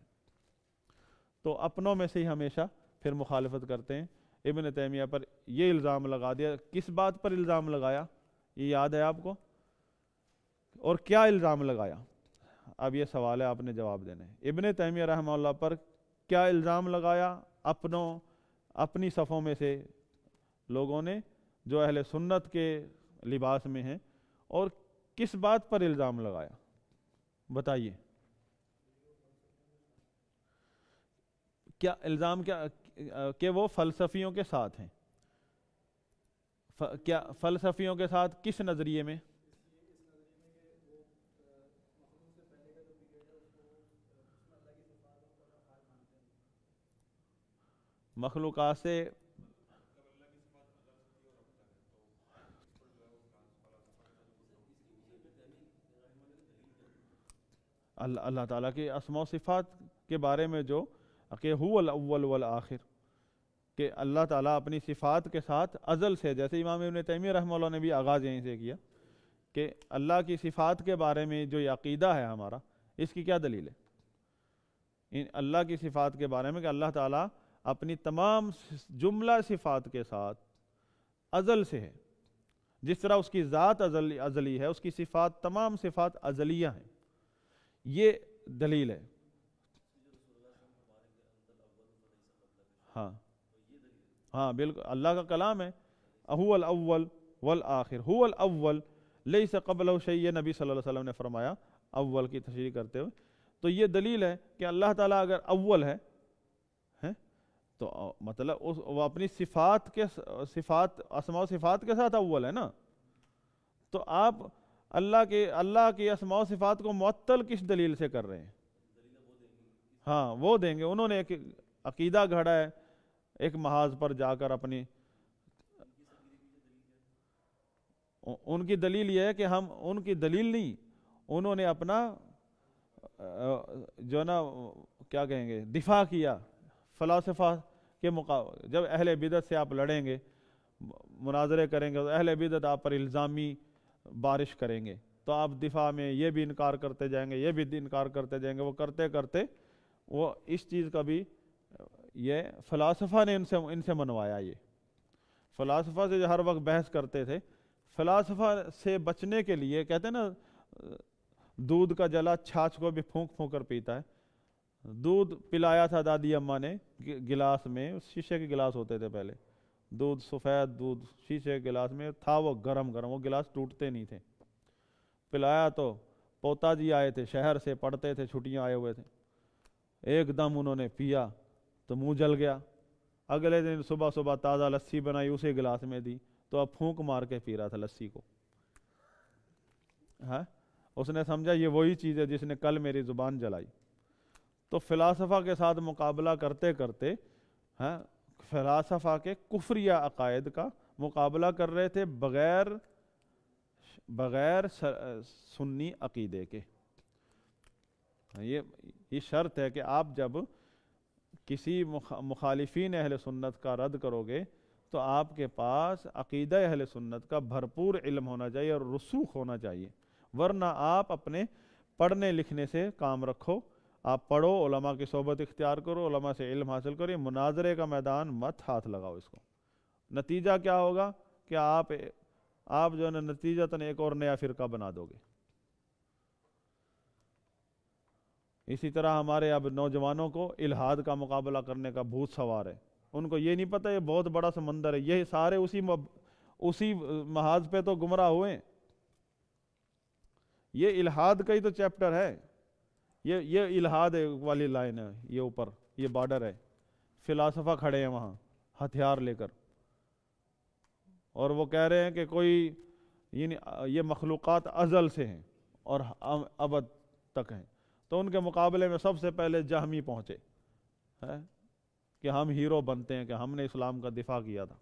تو اپنوں میں سے ہی ہمیشہ پھر مخالفت کرتے ہیں۔ ابن تیمیہ پر یہ الزام لگا دیا، کس بات پر الزام لگایا یہ یاد ہے آپ کو؟ اور کیا الزام لگایا؟ اب یہ سوال ہے، آپ نے جواب دینا ہے۔ ابن تیمیہ رحمہ اللہ پر کیا الزام لگایا اپنی صفوں میں سے لوگوں نے جو اہل سنت کے لباس میں ہیں، اور کس بات پر الزام لگایا بتائیے؟ کیا الزام کیا کہ وہ فلسفیوں کے ساتھ ہیں؟ کیا فلسفیوں کے ساتھ کس نظریے میں؟ مخلوقات سے اللہ تعالیٰ کی اسماء و صفات کے بارے میں جو کہ هو الاول والآخر، کہ اللہ تعالیٰ اپنی صفات کے ساتھ ازل سے، جیسے امام ابن تیمیہ رحمہ اللہ نے بھی آغاز یہیں سے کیا کہ اللہ کی صفات کے بارے میں جو یہ عقیدہ ہے ہمارا، اس کی کیا دلیل ہے؟ اللہ کی صفات کے بارے میں کہ اللہ تعالیٰ اپنی تمام جملہ صفات کے ساتھ ازل سے ہے، جس طرح اس کی ذات ازلی ہے، اس کی صفات تمام صفات ازلیہ ہیں، یہ دلیل ہے۔ ہاں بالکل، اللہ کا کلام ہے، هو الاول والآخر، هو الاول لیس قبلہ شیء، نبی صلی اللہ علیہ وسلم نے فرمایا اول کی تشریح کرتے ہوئے۔ تو یہ دلیل ہے کہ اللہ تعالیٰ اگر اول ہے تو مطلب وہ اپنی صفات اسماء و صفات کے ساتھ اول ہے نا، تو آپ اللہ کی اسماء و صفات کو معطل کس دلیل سے کر رہے ہیں؟ ہاں وہ دیں گے، انہوں نے ایک عقیدہ گھڑا ہے ایک محاذ پر جا کر اپنی، ان کی دلیل یہ ہے کہ ہم ان کی دلیل نہیں، انہوں نے اپنا جو نا کیا کہیں گے دفاع کیا فلاسفہ کے مقابلے۔ جب اہل بدعت سے آپ لڑیں گے، مناظرے کریں گے، تو اہل بدعت آپ پر الزامی بارش کریں گے، تو آپ دفاع میں یہ بھی انکار کرتے جائیں گے، یہ بھی انکار کرتے جائیں گے، وہ کرتے کرتے وہ اس چیز کا بھی، یہ فلاسفہ نے ان سے منوایا۔ یہ فلاسفہ سے جو ہر وقت بحث کرتے تھے، فلاسفہ سے بچنے کے لیے کہتے ہیں نا دودھ کا جلا چھاچھ کو بھی پھونک پھونک کر پیتا ہے، دودھ پلایا تھا دادی اماں نے گلاس میں، شیشے کے گلاس ہوتے تھے پہلے، دودھ سفید دودھ شیشے کے گلاس میں تھا، وہ گرم گرم، وہ گلاس ٹوٹتے نہیں تھے، پلایا تو پوتا جی آئے تھے شہر سے، پڑھتے تھے، چھٹیاں آئے ہوئے تھے، ایک دم انہوں نے پیا تو منہ جل گیا، اگلے دن صبح صبح تازہ لسی بنائی اسی گلاس میں دی، تو اب پھونک مار کے پی رہا تھا لسی کو، ہاں اس نے سمجھا یہ وہی چیز ہے جس نے کل میری زبان جلائی۔ تو فلاسفہ کے ساتھ مقابلہ کرتے کرتے ہاں فلاسفہ کے کفریہ عقائد کا مقابلہ کر رہے تھے بغیر سنی عقیدے کے۔ یہ شرط ہے کہ آپ جب کسی مخالفین اہل سنت کا رد کرو گے تو آپ کے پاس عقیدہ اہل سنت کا بھرپور علم ہونا چاہیے اور رسوخ ہونا چاہیے، ورنہ آپ اپنے پڑھنے لکھنے سے کام رکھو، آپ پڑھو، علماء کی صحبت اختیار کرو، علماء سے علم حاصل کرو، مناظرے کا میدان مت ہاتھ لگاؤ اس کو۔ نتیجہ کیا ہوگا کہ آپ جو ہے نا نتیجتاً ایک اور نیا فرقہ بنا دو گے۔ اسی طرح ہمارے اب نوجوانوں کو الحاد کا مقابلہ کرنے کا بھوت سوار ہے، ان کو یہ نہیں پتہ یہ بہت بڑا سمندر ہے، یہ سارے اسی محاذ پہ تو گمراہ ہوئے ہیں۔ یہ الحاد کا ہی تو چیپٹر ہے، یہ الحاد والی لائن ہے، یہ اوپر یہ بارڈر ہے، فلاسفہ کھڑے ہیں وہاں ہتھیار لے کر، اور وہ کہہ رہے ہیں کہ کوئی یعنی یہ مخلوقات ازل سے ہیں اور ابد تک ہیں، تو ان کے مقابلے میں سب سے پہلے جہمی پہنچے کہ ہم ہیرو بنتے ہیں کہ ہم نے اسلام کا دفاع کیا تھا۔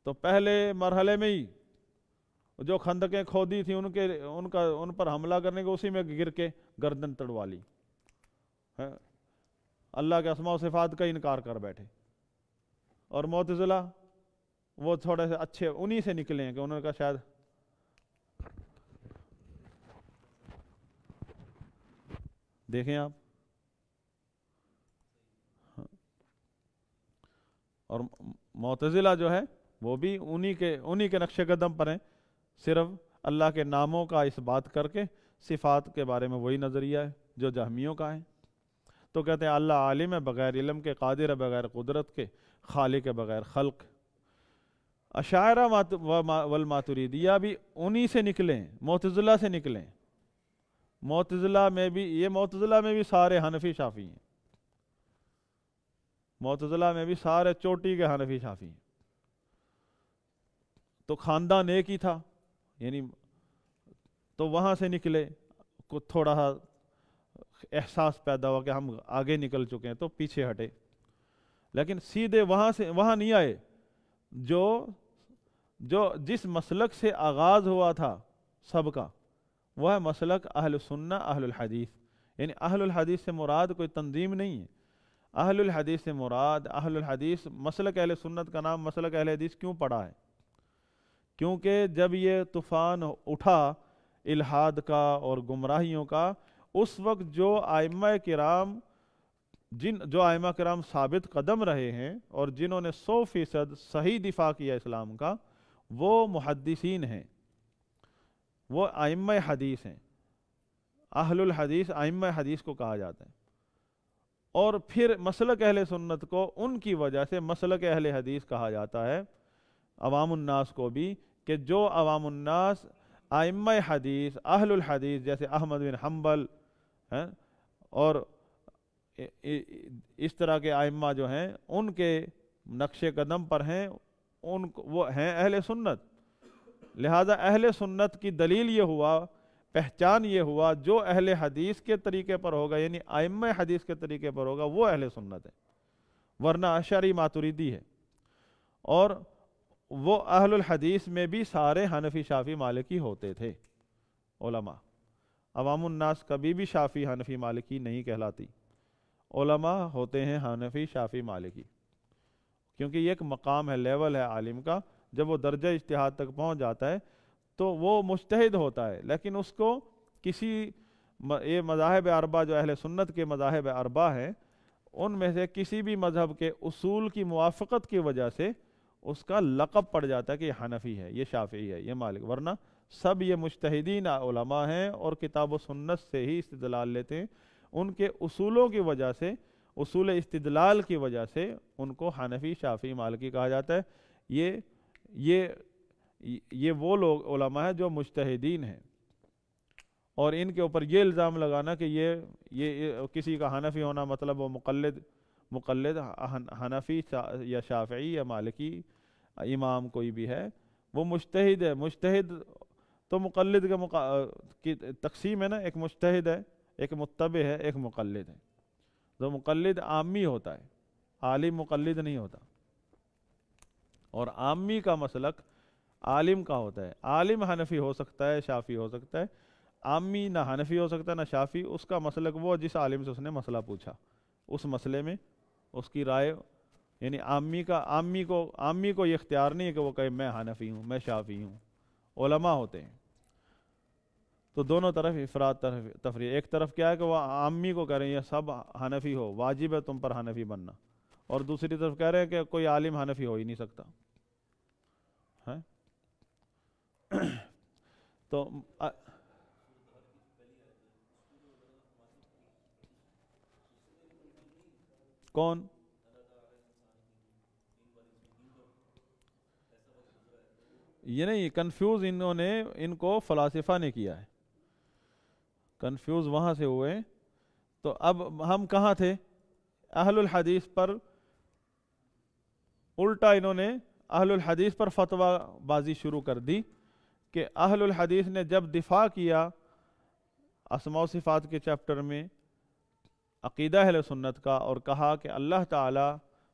تو پہلے مرحلے میں ہی جو خندقیں کھودی تھیں ان پر حملہ کرنے کے اسی میں گر کے گردن تڑوا لی، اللہ کے اسماء و صفات کا انکار کر بیٹھے۔ اور معتزلہ وہ تھوڑے سے اچھے انہی سے نکلے ہیں کہ انہوں نے کہا شاید دیکھیں آپ، اور معتزلہ جو ہے وہ بھی انہی کے نقش قدم پر ہیں، صرف اللہ کے ناموں کا اس بات کر کے صفات کے بارے میں وہی نظریہ ہے جو جہمیوں کا ہے۔ تو کہتے ہیں اللہ عالم ہے بغیر علم کے، قادر ہے بغیر قدرت کے، خالق ہے بغیر خلق۔ اشاعرہ والماتریدیہ بھی انہی سے نکلے ہیں، معتزلہ سے نکلے ہیں۔ معتزلہ میں بھی سارے حنفی شافعی ہیں، معتزلہ میں بھی سارے چوٹی کے حنفی شافعی ہیں۔ تو خاندان ایک ہی تھا، یعنی تو وہاں سے نکلے، کو تھوڑا سا احساس پیدا ہوا کہ ہم آگے نکل چکے ہیں تو پیچھے ہٹے، لیکن سیدھے وہاں نہیں آئے جو جس مسلک سے آغاز ہوا تھا سب کا، وہ ہے مسلک اہل سنہ اہل الحدیث۔ یعنی اہل الحدیث سے مراد کوئی تنظیم نہیں ہے، اہل الحدیث سے مراد اہل الحدیث، مسلک اہل سنت کا نام مسلک اہل حدیث کیوں پڑا ہے؟ کیونکہ جب یہ طوفان اٹھا الحاد کا اور گمراہیوں کا، اس وقت جو ائمہ کرام ثابت قدم رہے ہیں اور جنہوں نے 100% صحیح دفاع کیا اسلام کا، وہ محدثین ہیں، وہ ائمہ حدیث ہیں، اہل الحدیث ائمہ حدیث کو کہا جاتا ہے۔ اور پھر مسلک اہل سنت کو ان کی وجہ سے مسلک اہل حدیث کہا جاتا ہے، عوام الناس کو بھی، کہ جو عوام الناس ائمہ حدیث اہل الحدیث جیسے احمد بن حنبل اور اس طرح کے ائمہ جو ہیں ان کے نقش قدم پر ہیں، وہ ہیں اہل سنت۔ لہذا اہل سنت کی دلیل یہ ہوا، پہچان یہ ہوا، جو اہل حدیث کے طریقے پر ہوگا، یعنی ائمہ حدیث کے طریقے پر ہوگا، وہ اہل سنت ہے، ورنہ اشعری ماتریدی ہے۔ اور وہ اہل الحدیث میں بھی سارے حنفی شافعی مالکی ہوتے تھے علماء، عوام الناس کبھی بھی شافعی حنفی مالکی نہیں کہلاتی، علماء ہوتے ہیں حنفی شافعی مالکی، کیونکہ یہ ایک مقام ہے، لیول ہے عالم کا، جب وہ درجہ اجتہاد تک پہنچ جاتا ہے تو وہ مجتہد ہوتا ہے، لیکن اس کو کسی یہ مذاہب اربعہ جو اہل سنت کے مذاہب اربعہ ہیں ان میں سے کسی بھی مذہب کے اصول کی موافقت کی وجہ سے اس کا لقب پڑ جاتا ہے کہ یہ حنفی ہے، یہ شافعی ہے، یہ مالک، ورنہ سب یہ مجتہدین علماء ہیں اور کتاب و سنت سے ہی استدلال لیتے ہیں. ان کے اصولوں کی وجہ سے، اصول استدلال کی وجہ سے ان کو حنفی، شافعی، مالکی کہا جاتا ہے. یہ وہ لوگ علماء ہیں جو مجتہدین ہیں، اور ان کے اوپر یہ الزام لگانا کہ یہ کسی کا حنفی ہونا مطلب وہ مقلد حنفی یا شافعی یا مالکی امام کوئی بھی ہے وہ مجتہد ہے. مجتہد تو مقلد کی تقسیم ہے نا، ایک مجتہد ہے، ایک متبع ہے، ایک مقلد ہے. تو مقلد عامی ہوتا ہے، عالم مقلد نہیں ہوتا. اور عامی کا مسلک عالم کا ہوتا ہے. عالم حنفی ہو سکتا ہے، شافعی ہو سکتا ہے، عامی نہ حنفی ہو سکتا ہے نہ شافعی. اس کا مسلک وہ جس عالم سے اس نے مسئلہ پوچھا، اس مسئلے میں اس کی رائے. یعنی عامی کو یہ اختیار نہیں ہے کہ وہ کہے میں حنفی ہوں، میں شافعی ہوں. علماء ہوتے ہیں. تو دونوں طرف افراد تفریق. ایک طرف کیا ہے کہ وہ عامی کو کہہ رہے ہیں یہ سب حنفی ہو، واجب ہے تم پر حنفی بننا، اور دوسری طرف کہہ رہے ہیں کہ کوئی عالم حنفی ہو ہی نہیں سکتا ہے. تو کون یہ نہیں کنفیوز ان کو فلاسفہ نے کیا ہے، کنفیوز وہاں سے ہوئے. تو اب ہم کہاں تھے؟ اہل الحدیث پر الٹا انہوں نے اہل الحدیث پر فتویٰ بازی شروع کر دی کہ اہل الحدیث نے جب دفاع کیا اسماء و صفات کے چیپٹر میں عقیدہ اہل سنت کا، اور کہا کہ اللہ تعالی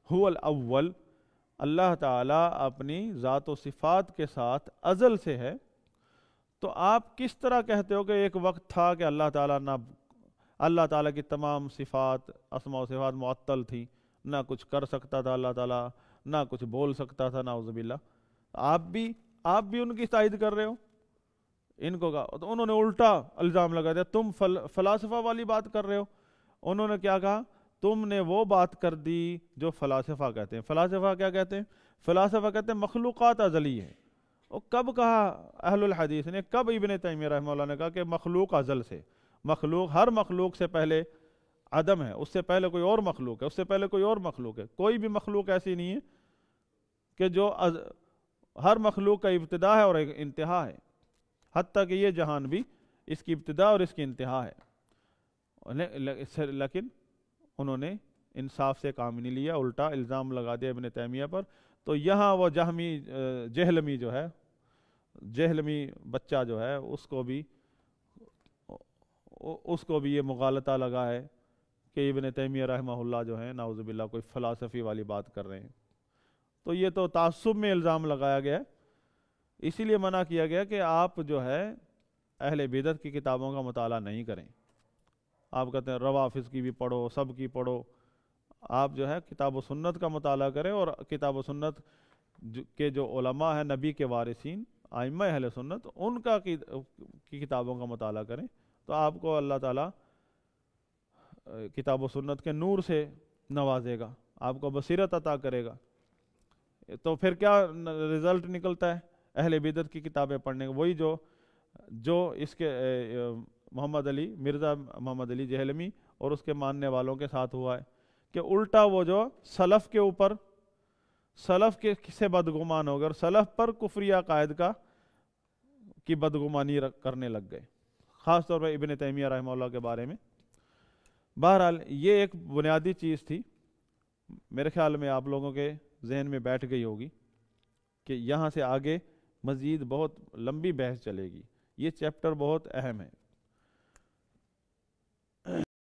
هو الاول، اللہ تعالیٰ اپنی ذات و صفات کے ساتھ ازل سے ہے، تو آپ کس طرح کہتے ہو کہ ایک وقت تھا کہ اللہ تعالیٰ کی تمام صفات، اسماء و صفات معطل تھی، نہ کچھ کر سکتا تھا اللہ تعالیٰ، نہ کچھ بول سکتا تھا، نعوذ باللہ. آپ بھی ان کی تائید کر رہے ہو. ان کو کہا تو انہوں نے الٹا الزام لگا دیا تم فلاسفہ والی بات کر رہے ہو. انہوں نے کیا کہا؟ تم نے وہ بات کر دی جو فلاسفہ کہتے ہیں. فلاسفہ کیا کہتے ہیں؟ فلاسفہ کہتے ہیں مخلوقات ازلی ہے. اور کب کہا اہل الحدیث نے، کب ابن تیمیہ رحمہ اللہ نے کہا کہ مخلوق ازل سے، ہر مخلوق سے پہلے عدم ہے، اس سے پہلے کوئی اور مخلوق ہے، اس سے پہلے کوئی اور مخلوق ہے. کوئی بھی مخلوق ایسی نہیں ہے کہ جو ہر مخلوق کا ابتدا ہے اور ایک انتہا ہے. حتیٰ کہ یہ جہان بھی اس کی ابتدا اور اس کی انتہا ہے. لیکن انہوں نے انصاف سے کام نہیں لیا، الٹا الزام لگا دیا ابن تیمیہ پر. تو یہاں وہ جہلمی بچہ جو ہے اس کو بھی یہ مغالطہ لگا ہے کہ ابن تیمیہ رحمہ اللہ جو ہے نعوذ باللہ کوئی فلسفی والی بات کر رہے ہیں. تو یہ تو تعصب میں الزام لگایا گیا ہے. اسی لیے منع کیا گیا کہ آپ جو ہے اہل بدعت کی کتابوں کا مطالعہ نہیں کریں. آپ کہتے ہیں روافض کی بھی پڑھو، سب کی پڑھو. آپ جو ہے کتاب و سنت کا مطالعہ کریں، اور کتاب و سنت کے جو علماء ہیں نبی کے وارثین ائمہ اہل سنت، ان کا کی کتابوں کا مطالعہ کریں. تو آپ کو اللہ تعالیٰ کتاب و سنت کے نور سے نوازے گا، آپ کو بصیرت عطا کرے گا. تو پھر کیا رزلٹ نکلتا ہے اہل بدعت کی کتابیں پڑھنے کا؟ وہی جو اس کے مرزا محمد علی جہلمی اور اس کے ماننے والوں کے ساتھ ہوا ہے کہ الٹا وہ جو سلف کے اوپر، سلف کے سے بدگمان ہو گئے اور سلف پر کفری عقائد کی بدگمانی کرنے لگ گئے، خاص طور پر ابن تیمیہ رحمہ اللہ کے بارے میں. بہرحال یہ ایک بنیادی چیز تھی، میرے خیال میں آپ لوگوں کے ذہن میں بیٹھ گئی ہوگی کہ یہاں سے آگے مزید بہت لمبی بحث چلے گی. یہ چیپٹر بہت اہم ہے.